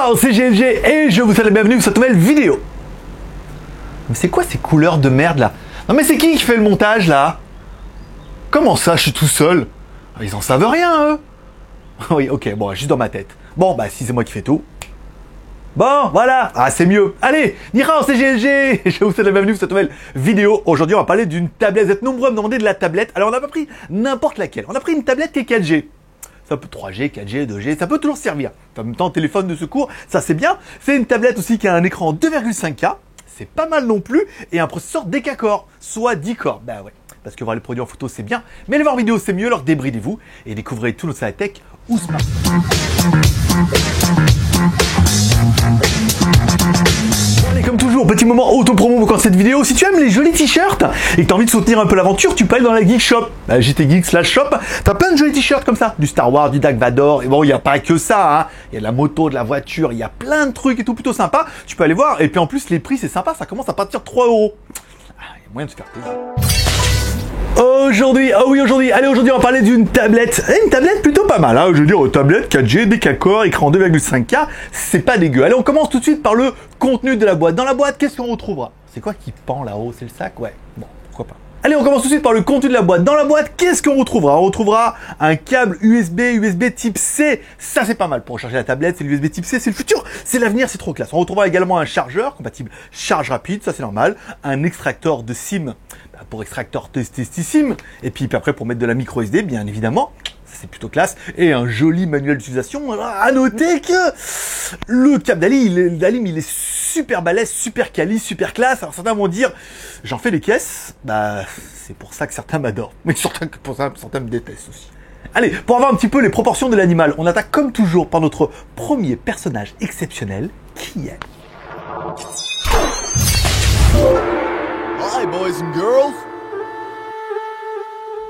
Ciao, c'est GLG et je vous souhaite la bienvenue sur cette nouvelle vidéo. Mais c'est quoi ces couleurs de merde là? Non mais c'est qui fait le montage là? Comment ça, je suis tout seul? Ils en savent rien eux. Oui, ok, bon, juste dans ma tête. Bon, bah si c'est moi qui fais tout. Bon, voilà, ah c'est mieux. Allez, Nihao, c'est GLG. Je vous souhaite la bienvenue sur cette nouvelle vidéo. Aujourd'hui, on va parler d'une tablette. Vous êtes nombreux à me demander de la tablette. Alors, on n'a pas pris n'importe laquelle. On a pris une tablette qui est 4G. Ça peut 3G, 4G, 2G, ça peut toujours servir. En même temps, téléphone de secours, ça c'est bien. C'est une tablette aussi qui a un écran 2,5K. C'est pas mal non plus. Et un processeur décacore, soit 10 corps. Bah ouais, parce que voir les produits en photo, c'est bien. Mais les voir en vidéo, c'est mieux. Alors débridez-vous et découvrez tout notre tech ou smartphone. Allez, comme toujours, petit moment auto-promo pour cette vidéo. Si tu aimes les jolis t-shirts et que tu as envie de soutenir un peu l'aventure, tu peux aller dans la Geek Shop, JTGeek/shop. Tu as plein de jolis t-shirts comme ça, du Star Wars, du Dark Vador. Et bon, il n'y a pas que ça, hein. Il y a de la moto, de la voiture, il y a plein de trucs et tout plutôt sympa. Tu peux aller voir. Et puis en plus, les prix, c'est sympa, ça commence à partir de 3 €. Il y a moyen de se faire plaisir. Aujourd'hui, aujourd'hui, on va parler d'une tablette. Une tablette plutôt pas mal, hein. Je veux dire, tablette 4G, décacore, écran 2,5K, c'est pas dégueu. Allez, on commence tout de suite par le contenu de la boîte. Dans la boîte, qu'est-ce qu'on retrouvera? C'est quoi qui pend là-haut? C'est le sac? Ouais, bon, pourquoi pas. Allez, on commence tout de suite par le contenu de la boîte. Dans la boîte, qu'est-ce qu'on retrouvera? On retrouvera un câble USB type C. Ça, c'est pas mal pour recharger la tablette. C'est l'USB type C, c'est le futur, c'est l'avenir, c'est trop classe. On retrouvera également un chargeur compatible charge rapide, ça c'est normal. Un extracteur de SIM pour extracteur SIM. Et puis après, pour mettre de la micro SD, bien évidemment. C'est plutôt classe. Et un joli manuel d'utilisation. À noter que le câble d'Alim, il est super balèze, super quali, super classe. Alors certains vont dire, j'en fais des caisses. Bah, c'est pour ça que certains m'adorent. Mais certains me détestent aussi. Allez, pour avoir un petit peu les proportions de l'animal, on attaque comme toujours par notre premier personnage exceptionnel, qui est... Hi boys and girls.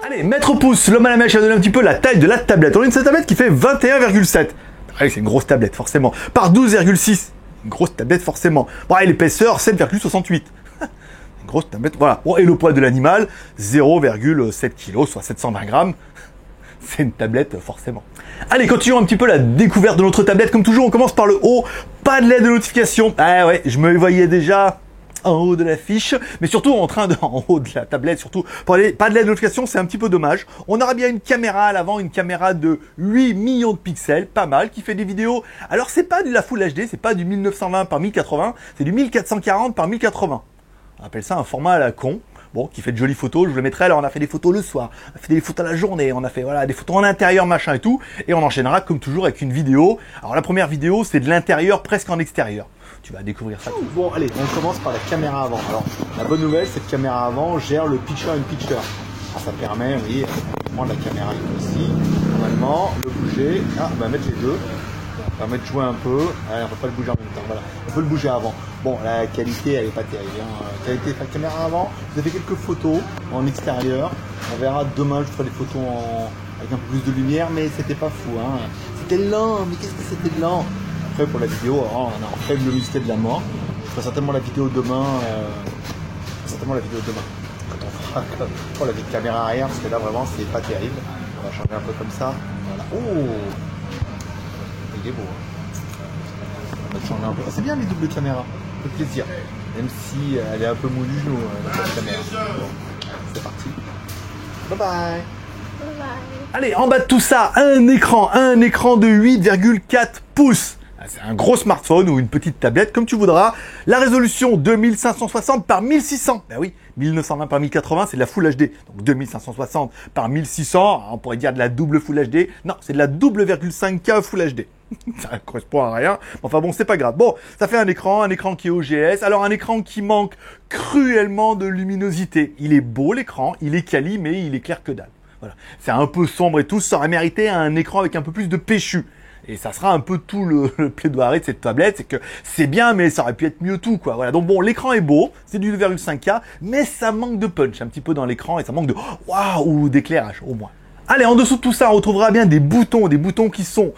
Allez, maître pouce, l'homme à la mèche a donné un petit peu la taille de la tablette. On a une tablette qui fait 21,7. Allez, c'est une grosse tablette, forcément. Par 12,6. Une grosse tablette, forcément. Bon, et l'épaisseur, 7,68. Une grosse tablette, voilà. Bon, et le poids de l'animal, 0,7 kg, soit 720 grammes. C'est une tablette, forcément. Allez, continuons un petit peu la découverte de notre tablette. Comme toujours, on commence par le haut. Pas de LED de notification. Ah ouais, je me voyais déjà en haut de la fiche, mais surtout en haut de la tablette, surtout pour aller, pas de LED de notification, c'est un petit peu dommage. On aura bien une caméra à l'avant, une caméra de 8 millions de pixels, pas mal, qui fait des vidéos. Alors c'est pas de la Full HD, c'est pas du 1920 par 1080, c'est du 1440 par 1080. On appelle ça un format à la con. Bon, qui fait de jolies photos, je vous le mettrai. Alors on a fait des photos le soir, on a fait des photos la journée, on a fait voilà des photos en intérieur, machin et tout, et on enchaînera comme toujours avec une vidéo. Alors la première vidéo, c'est de l'intérieur presque en extérieur. Tu vas découvrir ça. Bon, allez, on commence par la caméra avant. Alors, la bonne nouvelle, c'est que caméra avant gère le picture-in-picture. Ça permet, oui, de prendre la caméra ici, normalement, le bouger. Ah, on va mettre les deux. On va mettre jouer un peu. Allez, on peut pas le bouger en même temps. Voilà, on peut le bouger avant. Bon, la qualité, elle est pas terrible. Hein. Qualité de la caméra avant. Vous avez quelques photos en extérieur. On verra demain, je ferai des photos avec un peu plus de lumière, mais c'était pas fou. Hein. C'était lent, mais qu'est-ce que c'était lent? Après, pour la vidéo, on a en faible luminosité de la mort. Je ferai certainement la vidéo demain. Quand on fera pour la caméra arrière, parce que là vraiment c'est pas terrible. On va changer un peu comme ça. Voilà. Oh, il est beau. Hein. On va changer un peu. C'est bien les doubles caméras. Ça fait plaisir. Même si elle est un peu mou du genou, la caméra. Bon, c'est parti. Bye bye. Allez, en bas de tout ça, un écran de 8,4 pouces. C'est un gros smartphone ou une petite tablette, comme tu voudras. La résolution 2560 par 1600. Ben oui, 1920 par 1080, c'est de la Full HD. Donc 2560 par 1600, on pourrait dire de la double Full HD. Non, c'est de la double 5K Full HD. Ça ne correspond à rien. Enfin bon, c'est pas grave. Bon, ça fait un écran qui est OGS. Alors un écran qui manque cruellement de luminosité. Il est beau l'écran, il est quali, mais il est clair que dalle. Voilà. C'est un peu sombre et tout. Ça aurait mérité un écran avec un peu plus de péchu. Et ça sera un peu tout le plaidoirie de cette tablette, c'est que c'est bien, mais ça aurait pu être mieux tout, quoi. Voilà. Donc bon, l'écran est beau, c'est du 2,5K, mais ça manque de punch un petit peu dans l'écran et ça manque de waouh ou d'éclairage au moins. Allez, en dessous de tout ça, on retrouvera bien des boutons qui sont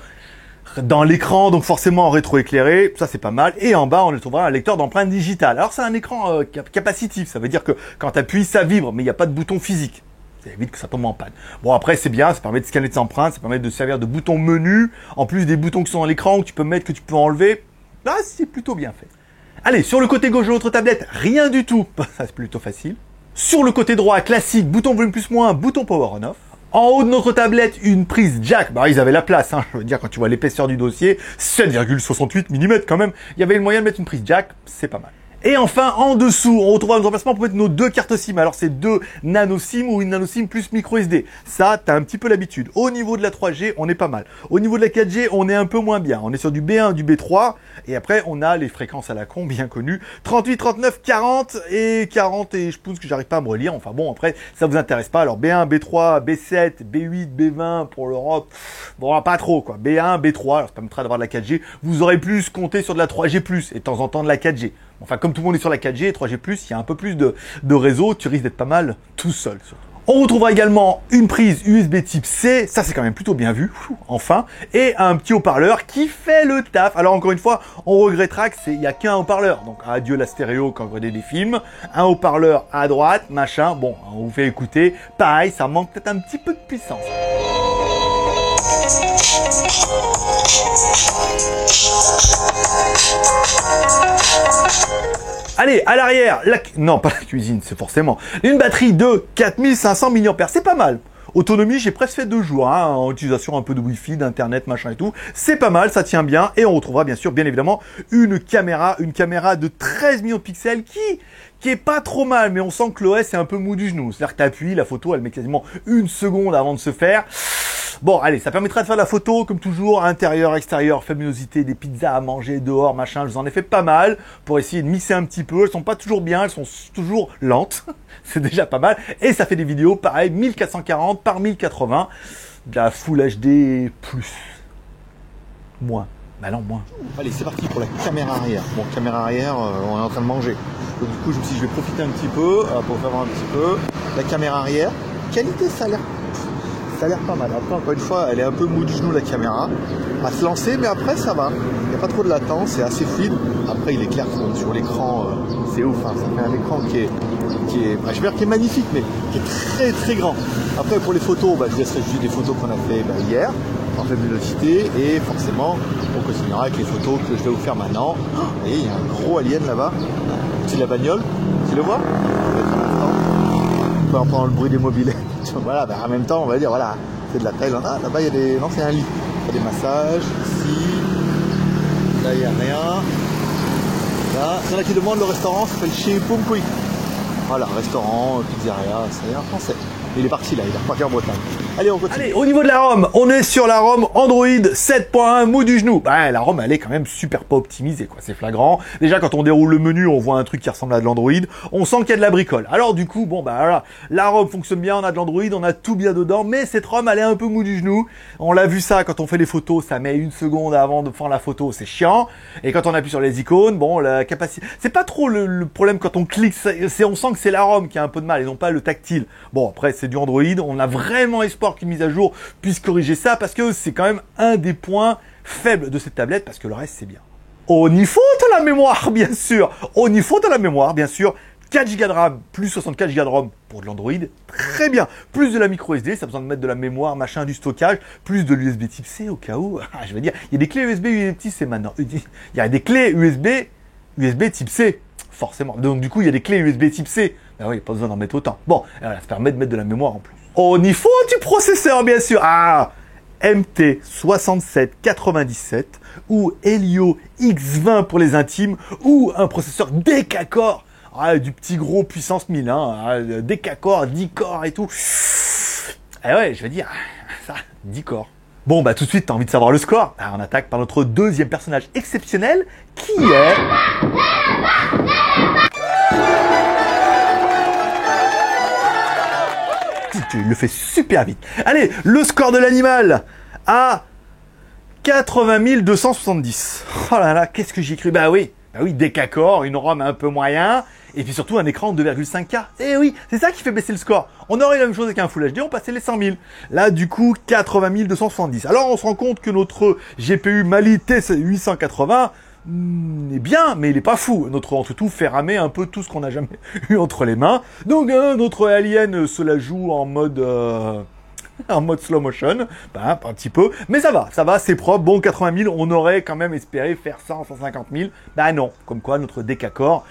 dans l'écran, donc forcément rétroéclairé, ça c'est pas mal. Et en bas, on retrouvera un lecteur d'empreintes digitales. Alors c'est un écran capacitif, ça veut dire que quand tu appuies, ça vibre, mais il n'y a pas de bouton physique. Ça évite que ça tombe en panne. Bon, après, c'est bien, ça permet de scanner tes empreintes, ça permet de servir de bouton menu, en plus des boutons qui sont dans l'écran que tu peux mettre, que tu peux enlever. Là, c'est plutôt bien fait. Allez, sur le côté gauche de notre tablette, rien du tout. Ça, c'est plutôt facile. Sur le côté droit, classique, bouton volume plus moins, bouton power on off. En haut de notre tablette, une prise jack. Bah, ils avaient la place, hein. Je veux dire, quand tu vois l'épaisseur du dossier, 7,68 mm quand même. Il y avait le moyen de mettre une prise jack, c'est pas mal. Et enfin, en dessous, on retrouve un emplacement pour mettre nos deux cartes SIM. Alors, c'est deux nano SIM ou une nano SIM plus micro SD. Ça, t'as un petit peu l'habitude. Au niveau de la 3G, on est pas mal. Au niveau de la 4G, on est un peu moins bien. On est sur du B1, du B3. Et après, on a les fréquences à la con, bien connues. 38, 39, 40 et 40. Et je pense que j'arrive pas à me relire. Enfin bon, après, ça vous intéresse pas. Alors, B1, B3, B7, B8, B20 pour l'Europe. Bon, pas trop, quoi. B1, B3. Alors, ça permettra d'avoir de la 4G. Vous aurez plus compté sur de la 3G+, et de temps en temps de la 4G. Enfin, comme tout le monde est sur la 4G et 3G+, il y a un peu plus de réseau, tu risques d'être pas mal tout seul. On retrouvera également une prise USB type C, ça c'est quand même plutôt bien vu, enfin, et un petit haut-parleur qui fait le taf. Alors encore une fois, on regrettera qu'il n'y a qu'un haut-parleur, donc adieu la stéréo quand vous regardez des films, un haut-parleur à droite, machin, bon, on vous fait écouter, pareil, ça manque peut-être un petit peu de puissance. Allez, à l'arrière, non, pas la cuisine, c'est forcément une batterie de 4500 mAh, c'est pas mal. Autonomie, j'ai presque fait 2 jours, hein, en utilisation un peu de Wi-Fi, d'internet, machin et tout. C'est pas mal, ça tient bien. Et on retrouvera bien sûr, bien évidemment, une caméra de 13 millions de pixels qui est pas trop mal, mais on sent que l'OS est un peu mou du genou. C'est-à-dire que t'appuies, la photo, elle met quasiment 1 seconde avant de se faire. Bon, allez, ça permettra de faire la photo, comme toujours, intérieur, extérieur, luminosité, des pizzas à manger dehors, machin. Je vous en ai fait pas mal pour essayer de mixer un petit peu. Elles sont pas toujours bien, elles sont toujours lentes. C'est déjà pas mal. Et ça fait des vidéos, pareil, 1440 par 1080. De la Full HD plus. Moins. Bah non, moins. Allez, c'est parti pour la caméra arrière. Bon, caméra arrière, on est en train de manger. Donc, du coup, je me suis dit, je vais profiter un petit peu pour faire voir un petit peu. La caméra arrière, qualité, ça a l'air pas mal. Après, encore une fois, elle est un peu mou du genou, la caméra, à se lancer, mais après, ça va. Il n'y a pas trop de latence, c'est assez fluide. Après, il est clair que sur l'écran, c'est ouf. Hein. Ça fait un écran qui est je veux dire, qui est magnifique, mais qui est très, très grand. Après, pour les photos, je vous laisserai juste des photos qu'on a fait hier, en faible vélocité, et forcément, on continuera avec les photos que je vais vous faire maintenant. Et il y a un gros alien là-bas, c'est la bagnole, tu le vois? On peut entendre le bruit des mobilettes. Voilà, en même temps, on va dire, voilà, c'est de la taille. Ah, là-bas, il y a des... Non, c'est un lit. Il y a des massages, ici. Là, il n'y a rien. Là, il y en a qui demandent le restaurant, ça s'appelle chez Pompoï. Voilà, restaurant, pizzeria, c'est un français. Il est parti là, il est reparti en Bretagne. Allez, on continue. Allez, au niveau de la ROM, on est sur la ROM Android 7.1 mou du genou. Bah, la ROM, elle est quand même super pas optimisée, quoi. C'est flagrant. Déjà, quand on déroule le menu, on voit un truc qui ressemble à de l'Android. On sent qu'il y a de la bricole. Alors, du coup, bon, bah, voilà. La ROM fonctionne bien, on a de l'Android, on a tout bien dedans, mais cette ROM, elle est un peu mou du genou. On l'a vu ça quand on fait les photos, ça met 1 seconde avant de faire la photo, c'est chiant. Et quand on appuie sur les icônes, bon, la capacité, c'est pas trop le problème quand on clique, on sent que c'est la ROM qui a un peu de mal et non pas le tactile. Bon, après, c'est du Android. On a vraiment espoir qu'une mise à jour puisse corriger ça parce que c'est quand même un des points faibles de cette tablette parce que le reste c'est bien. Au niveau de la mémoire, bien sûr. Au niveau de la mémoire, bien sûr. 4 Go de RAM plus 64 Go de ROM pour de l'Android, très bien. Plus de la micro SD, ça a besoin de mettre de la mémoire, machin, du stockage, plus de l'USB type C au cas où. Je veux dire, il y a des clés USB type C maintenant. Il y a des clés USB type C, forcément. Donc du coup, il y a des clés USB type C. Ah oui, pas besoin d'en mettre autant. Bon, voilà, ça permet de mettre de la mémoire en plus. Au niveau du processeur, bien sûr. Ah, MT6797 ou Helio X20 pour les intimes ou un processeur Deca-Core. Ah, du petit gros puissance 1000, hein, Deca-Core, 10 corps et tout. Eh ouais, je vais dire, ça, 10 corps. Bon, bah tout de suite, t'as envie de savoir le score. Alors, on attaque par notre deuxième personnage exceptionnel, qui est... Il le fait super vite. Allez, le score de l'animal à 80 270. Oh là là, qu'est-ce que j'y ai cru? Bah oui, Deca-Core, une ROM un peu moyen, et puis surtout un écran de 2,5K. Eh oui, c'est ça qui fait baisser le score. On aurait eu la même chose avec un Full HD, on passait les 100 000. Là, du coup, 80 270. Alors, on se rend compte que notre GPU Mali T880 est bien, mais il est pas fou. Notre Antutu fait ramer un peu tout ce qu'on n'a jamais eu entre les mains. Donc, notre Alien se la joue en mode en mode slow motion, un petit peu, mais ça va, c'est propre. Bon, 80 000, on aurait quand même espéré faire 100, 150 000. Bah non, comme quoi notre Décacor,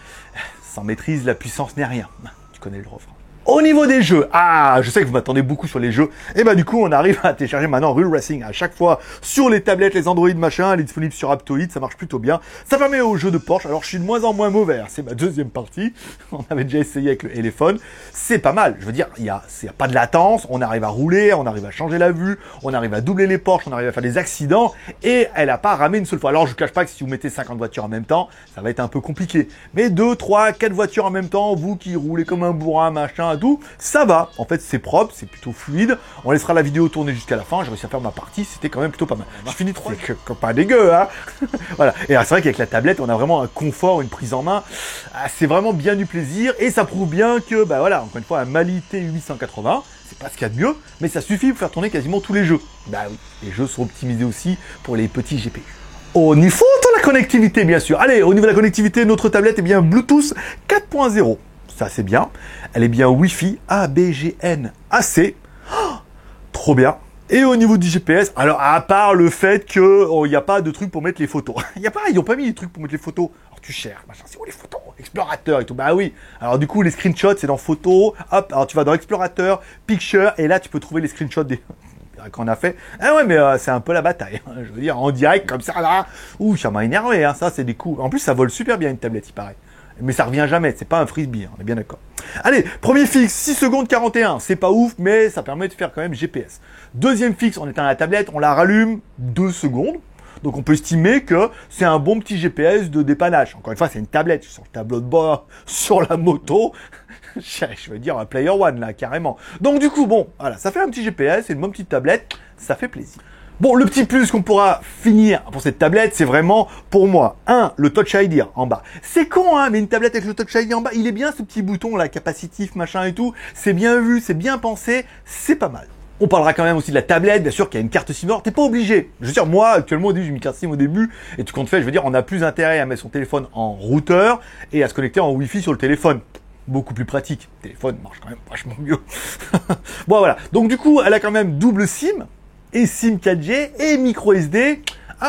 sans maîtrise, la puissance n'est rien. Tu connais le refrain. Au niveau des jeux, je sais que vous m'attendez beaucoup sur les jeux, et du coup on arrive à télécharger maintenant Real Racing à chaque fois sur les tablettes, les Android machin, elle est disponible sur Aptoide, ça marche plutôt bien. Ça permet aux jeux de Porsche, alors je suis de moins en moins mauvais, c'est ma deuxième partie, on avait déjà essayé avec le téléphone, c'est pas mal, je veux dire, il y a pas de latence, on arrive à rouler, on arrive à changer la vue, on arrive à doubler les Porsche, on arrive à faire des accidents, et elle a pas ramé une seule fois. Alors je vous cache pas que si vous mettez 50 voitures en même temps, ça va être un peu compliqué, mais 2, 3, 4 voitures en même temps, vous qui roulez comme un bourrin, machin, tout, ça va. En fait, c'est propre, c'est plutôt fluide. On laissera la vidéo tourner jusqu'à la fin. J'ai réussi à faire ma partie, c'était quand même plutôt pas mal. J'ai fini 3, c'est pas dégueu, hein. Voilà. Et c'est vrai qu'avec la tablette, on a vraiment un confort, une prise en main. C'est vraiment bien du plaisir. Et ça prouve bien que, voilà, encore une fois, un Mali T880, c'est pas ce qu'il y a de mieux, mais ça suffit pour faire tourner quasiment tous les jeux. Oui, les jeux sont optimisés aussi pour les petits GPU. Au niveau de la connectivité, bien sûr. Allez, au niveau de la connectivité, notre tablette est bien Bluetooth 4.0. Ça c'est bien. Elle est bien Wi-Fi ABGN AC. Trop bien. Et au niveau du GPS, alors à part le fait que il n'y a pas de truc pour mettre les photos. Ils n'ont pas mis les trucs pour mettre les photos. Alors tu cherches, machin, c'est où les photos? Explorateur et tout. Bah oui. Alors du coup les screenshots c'est dans photos. Hop, alors tu vas dans Explorateur, Picture et là tu peux trouver les screenshots des qu'on a fait. Ouais mais c'est un peu la bataille. Je veux dire en direct comme ça là. Ouh, ça m'a énervé. Ça c'est des coups. En plus ça vole super bien une tablette il paraît. Mais ça revient jamais, c'est pas un frisbee, on est bien d'accord. Allez, premier fixe, 6 secondes 41, c'est pas ouf, mais ça permet de faire quand même GPS. Deuxième fixe, on éteint la tablette, on la rallume, 2 secondes. Donc on peut estimer que c'est un bon petit GPS de dépannage. Encore une fois, c'est une tablette, sur le tableau de bord, sur la moto. Je veux dire un Player One là, carrément. Donc du coup, bon, voilà, ça fait un petit GPS, c'est une bonne petite tablette, ça fait plaisir. Bon, le petit plus qu'on pourra finir pour cette tablette, c'est vraiment, pour moi, le Touch ID en bas. C'est con, mais une tablette avec le Touch ID en bas, il est bien ce petit bouton là, capacitif, machin et tout. C'est bien vu, c'est bien pensé, c'est pas mal. On parlera quand même aussi de la tablette, bien sûr, qu'il y a une carte SIM. T'es pas obligé. Je veux dire, moi, actuellement, au début, j'ai mis carte SIM au début, et tout compte fait, je veux dire, on a plus intérêt à mettre son téléphone en routeur et à se connecter en Wi-Fi sur le téléphone. Beaucoup plus pratique. Le téléphone marche quand même vachement mieux. Bon, voilà. Donc, du coup, elle a quand même double SIM, et SIM 4G, et micro SD.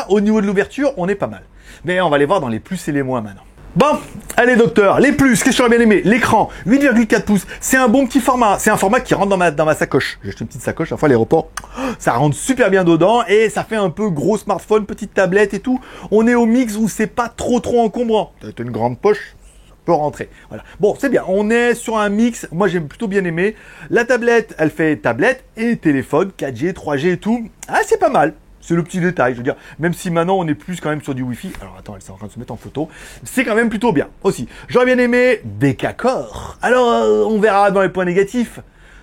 Au niveau de l'ouverture, on est pas mal. Mais on va les voir dans les plus et les moins maintenant. Bon, allez docteur, les plus, qu'est-ce que j'aurais bien aimé? L'écran, 8,4 pouces, c'est un bon petit format, c'est un format qui rentre dans ma sacoche. J'ai acheté une petite sacoche, à l'aéroport, ça rentre super bien dedans et ça fait un peu gros smartphone, petite tablette et tout. On est au mix où c'est pas trop encombrant. T'as une grande poche, ça peut rentrer. Voilà. Bon, c'est bien, on est sur un mix, moi j'ai plutôt bien aimé. La tablette, elle fait tablette et téléphone, 4G, 3G et tout. C'est pas mal. C'est le petit détail, je veux dire, même si maintenant on est plus quand même sur du Wi-Fi. Alors attends, elle est en train de se mettre en photo. C'est quand même plutôt bien aussi. J'aurais bien aimé Décacor. Alors, on verra dans les points négatifs.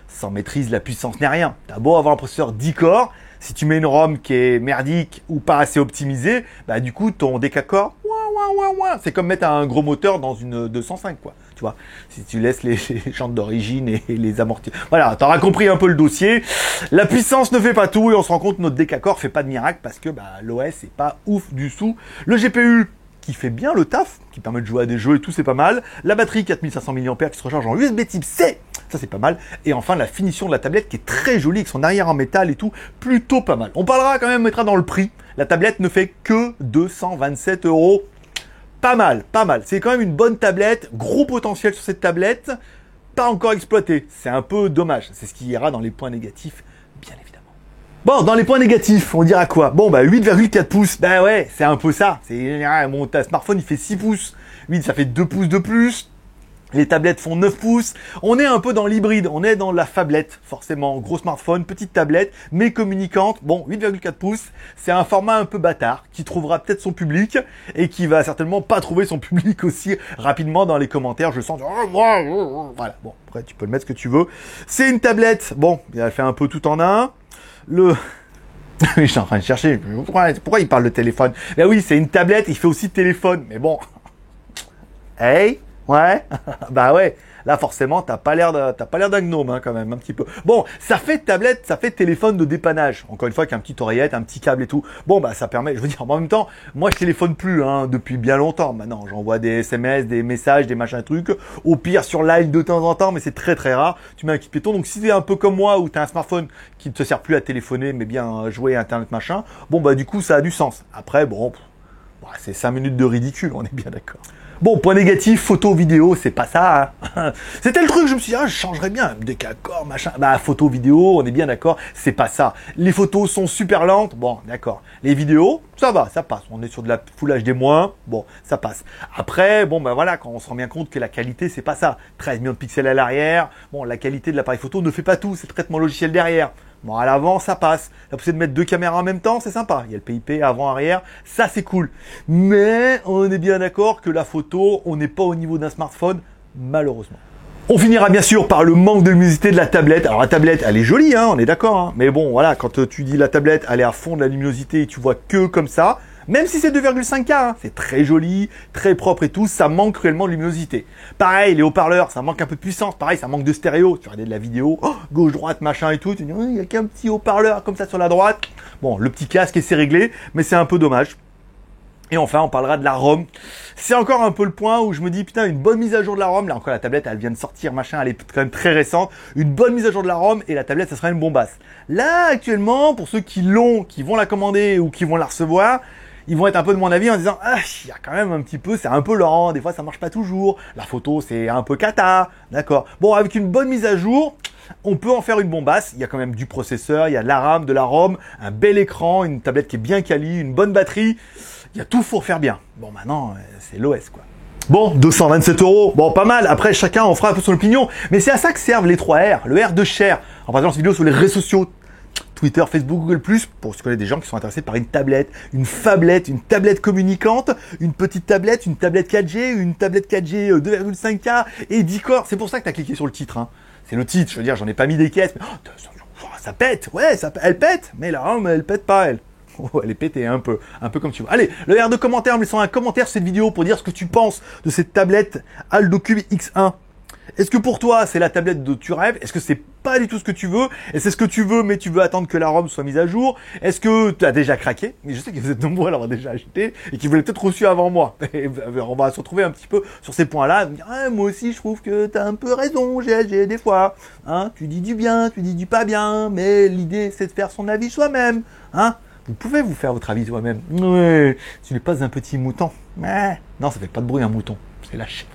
Sans maîtrise, la puissance n'est rien. T'as beau avoir un processeur 10 corps, si tu mets une ROM qui est merdique ou pas assez optimisée, du coup, ton Décacor, c'est comme mettre un gros moteur dans une 205, quoi. Tu vois, si tu laisses les jantes d'origine et les amortis. Voilà, t'auras compris un peu le dossier. La puissance ne fait pas tout et on se rend compte que notre Décacor fait pas de miracle parce que l'OS est pas ouf du tout. Le GPU qui fait bien le taf, qui permet de jouer à des jeux et tout, c'est pas mal. La batterie 4500 mAh qui se recharge en USB type C, ça c'est pas mal. Et enfin la finition de la tablette qui est très jolie avec son arrière en métal et tout, plutôt pas mal. On parlera quand même, on mettra dans le prix. La tablette ne fait que 227 €. Pas mal, pas mal. C'est quand même une bonne tablette, gros potentiel sur cette tablette, pas encore exploité. C'est un peu dommage. C'est ce qui ira dans les points négatifs, bien évidemment. Bon, dans les points négatifs, on dira quoi? Bon, 8,4 pouces. Ouais, c'est un peu ça. Mon smartphone, il fait 6 pouces. 8, ça fait 2 pouces de plus. Les tablettes font 9 pouces. On est un peu dans l'hybride. On est dans la phablette, forcément. Gros smartphone, petite tablette, mais communicante. Bon, 8,4 pouces. C'est un format un peu bâtard qui trouvera peut-être son public et qui va certainement pas trouver son public aussi rapidement dans les commentaires. Je sens, voilà. Bon, après, tu peux le mettre ce que tu veux. C'est une tablette. Bon, elle fait un peu tout en un. Oui, je suis en train de chercher. Pourquoi il parle de téléphone? Oui, c'est une tablette. Il fait aussi téléphone. Mais bon. Hey. Ouais, ouais. Là, forcément, t'as pas l'air d'un gnome, hein, quand même, un petit peu. Bon, ça fait tablette, ça fait téléphone de dépannage. Encore une fois, avec un petit oreillette, un petit câble et tout. Bon, bah, ça permet, je veux dire, en même temps, moi, je téléphone plus, hein, depuis bien longtemps. Maintenant, j'envoie des SMS, des messages, des machins trucs. Au pire, sur live de temps en temps, mais c'est très très rare. Tu mets un kit piéton. Donc, si t'es un peu comme moi, où t'as un smartphone qui ne te sert plus à téléphoner, mais bien jouer à Internet, machin, bon, bah, du coup, ça a du sens. Après, bon, c'est 5 minutes de ridicule, on est bien d'accord. Bon, point négatif, photo, vidéo, c'est pas ça. Hein. C'était le truc, je me suis dit, ah, je changerais bien. Décacor, machin. Bah, photo, vidéo, on est bien d'accord, c'est pas ça. Les photos sont super lentes, bon, d'accord. Les vidéos, ça va, ça passe. On est sur de la Full HD-, bon, ça passe. Après, bon, bah voilà, quand on se rend bien compte que la qualité, c'est pas ça. 13 millions de pixels à l'arrière, bon, la qualité de l'appareil photo ne fait pas tout, c'est le traitement logiciel derrière. Bon, à l'avant, ça passe. La possibilité de mettre 2 caméras en même temps, c'est sympa. Il y a le PIP avant-arrière, ça c'est cool. Mais on est bien d'accord que la photo, on n'est pas au niveau d'un smartphone, malheureusement. On finira bien sûr par le manque de luminosité de la tablette. Alors la tablette, elle est jolie, hein, on est d'accord. Hein. Mais bon, voilà, quand tu dis la tablette, elle est à fond de la luminosité et tu vois que comme ça. Même si c'est 2,5K, hein, c'est très joli, très propre et tout, ça manque cruellement de luminosité. Pareil, les haut-parleurs, ça manque un peu de puissance. Pareil, ça manque de stéréo. Tu regardes de la vidéo, gauche, droite, machin et tout. Tu dis, il n'y a qu'un petit haut-parleur comme ça sur la droite. Bon, le petit casque et c'est réglé, mais c'est un peu dommage. Et enfin, on parlera de la ROM. C'est encore un peu le point où je me dis, putain, une bonne mise à jour de la ROM. Là encore, la tablette, elle vient de sortir, machin, elle est quand même très récente. Une bonne mise à jour de la ROM et la tablette, ça sera une bombasse. Là, actuellement, pour ceux qui l'ont, qui vont la commander ou qui vont la recevoir, ils vont être un peu de mon avis en disant, ah, il y a quand même un petit peu, c'est un peu lent, des fois ça marche pas toujours, la photo c'est un peu cata, d'accord. Bon, avec une bonne mise à jour, on peut en faire une bombasse, il y a quand même du processeur, il y a de la RAM, de la ROM, un bel écran, une tablette qui est bien quali, une bonne batterie, il y a tout pour faire bien. Bon, maintenant, c'est l'OS quoi. Bon, 227 €, bon, pas mal. Après, chacun en fera un peu son opinion, mais c'est à ça que servent les 3 R, le R de cher. En parlant de cette vidéo sur les réseaux sociaux, Twitter, Facebook, Google+, pour se connaître des gens qui sont intéressés par une tablette, une phablette, une tablette communicante, une petite tablette, une tablette 4G, une tablette 4G 2,5K et 10 corps. C'est pour ça que tu as cliqué sur le titre. Hein. C'est le titre, je veux dire, j'en ai pas mis des caisses. Mais, ça pète, ouais, elle pète, mais là, elle pète pas, elle. Oh, elle est pétée un peu comme tu veux. Allez, le R de commentaire, laissons un commentaire sur cette vidéo pour dire ce que tu penses de cette tablette AldoCube X1. Est-ce que pour toi, c'est la tablette dont tu rêves? Est-ce que c'est pas du tout ce que tu veux? Et c'est ce que tu veux, mais tu veux attendre que la ROM soit mise à jour? Est-ce que tu as déjà craqué? Je sais que vous êtes nombreux à l'avoir déjà acheté et qui vous l'avez peut-être reçu avant moi. Et on va se retrouver un petit peu sur ces points-là. Ah, moi aussi, je trouve que tu as un peu raison, GLG, des fois. Hein, tu dis du bien, tu dis du pas bien, mais l'idée, c'est de faire son avis soi-même. Hein, vous pouvez vous faire votre avis soi-même. Ouais, tu n'es pas un petit mouton. Non, ça fait pas de bruit un mouton. C'est lâché.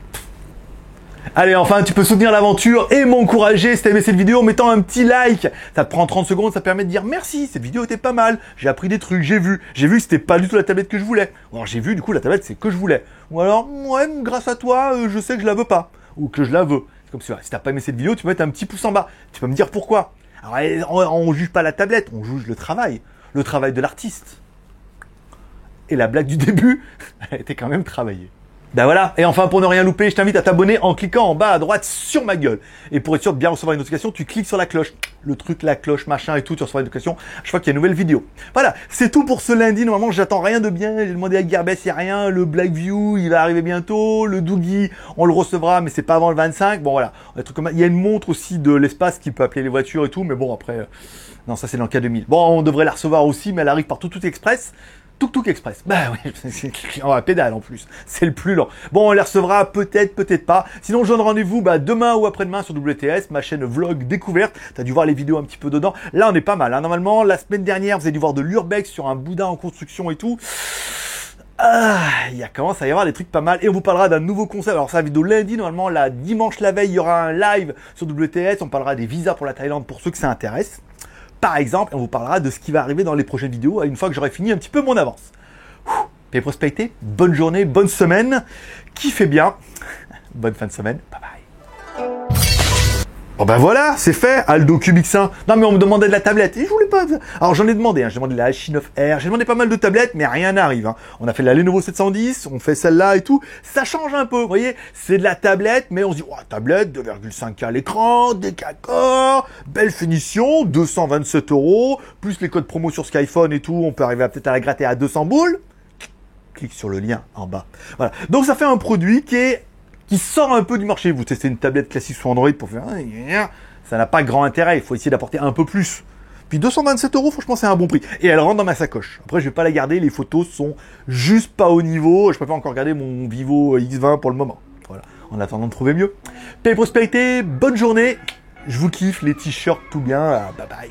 Allez, enfin, tu peux soutenir l'aventure et m'encourager si t'as aimé cette vidéo en mettant un petit like. Ça te prend 30 secondes, ça permet de dire merci, cette vidéo était pas mal. J'ai appris des trucs, j'ai vu que c'était pas du tout la tablette que je voulais. Ou alors j'ai vu, du coup, la tablette, c'est que je voulais. Ou alors, ouais, grâce à toi, je sais que je la veux pas. Ou que je la veux. C'est comme ça. Si t'as pas aimé cette vidéo, tu peux mettre un petit pouce en bas. Tu peux me dire pourquoi. Alors, on juge pas la tablette, on juge le travail. Le travail de l'artiste. Et la blague du début, elle était quand même travaillée. Ben voilà, et enfin pour ne rien louper, je t'invite à t'abonner en cliquant en bas à droite sur ma gueule. Et pour être sûr de bien recevoir une notification, tu cliques sur la cloche. Le truc, la cloche, machin et tout, tu recevras une notification à chaque fois qu'il y a une nouvelle vidéo. Voilà, c'est tout pour ce lundi. Normalement, j'attends rien de bien. J'ai demandé à Gearbest, il n'y a rien. Le Blackview, il va arriver bientôt. Le Doogie, on le recevra, mais c'est pas avant le 25. Bon voilà, un truc comme ça. Il y a une montre aussi de l'espace qui peut appeler les voitures et tout, mais bon après, non, ça c'est dans le K2000. Bon, on devrait la recevoir aussi, mais elle arrive par Tout Express. Tuk Express. Bah oui, c'est en pédale en plus. C'est le plus lent. Bon, on les recevra peut-être, peut-être pas. Sinon, je donne rendez-vous demain ou après-demain sur WTS, ma chaîne vlog découverte. T'as dû voir les vidéos un petit peu dedans. Là, on est pas mal. Hein. Normalement, la semaine dernière, vous avez dû voir de l'urbex sur un boudin en construction et tout. Il commence à y avoir des trucs pas mal. Et on vous parlera d'un nouveau concept. Alors, c'est la vidéo lundi. Normalement, dimanche la veille, il y aura un live sur WTS. On parlera des visas pour la Thaïlande pour ceux que ça intéresse. Par exemple, on vous parlera de ce qui va arriver dans les prochaines vidéos une fois que j'aurai fini un petit peu mon avance. Paix et prospérité, bonne journée, bonne semaine, kiffez bien, bonne fin de semaine, bye bye. Bon ben voilà, c'est fait, AldoCube X1. Non mais on me demandait de la tablette, et je voulais pas... Alors j'en ai demandé, j'ai demandé la H9R, j'ai demandé pas mal de tablettes, mais rien n'arrive. Hein. On a fait la Lenovo 710, on fait celle-là et tout, ça change un peu, vous voyez. C'est de la tablette, mais on se dit, oh, tablette, 2,5K à l'écran, décacor, belle finition, 227 €, plus les codes promo sur Skyphone et tout, on peut arriver peut-être à la gratter à 200 boules. Clique sur le lien en bas. Voilà, donc ça fait un produit qui qui sort un peu du marché. Vous testez une tablette classique sur Android pour faire... Ça n'a pas grand intérêt, il faut essayer d'apporter un peu plus. Puis 227 €, franchement, c'est un bon prix. Et elle rentre dans ma sacoche. Après, je vais pas la garder, les photos sont juste pas au niveau. Je préfère encore garder mon Vivo X20 pour le moment. Voilà, en attendant de trouver mieux. Paix et prospérité, bonne journée. Je vous kiffe, les t-shirts, tout bien. Bye bye.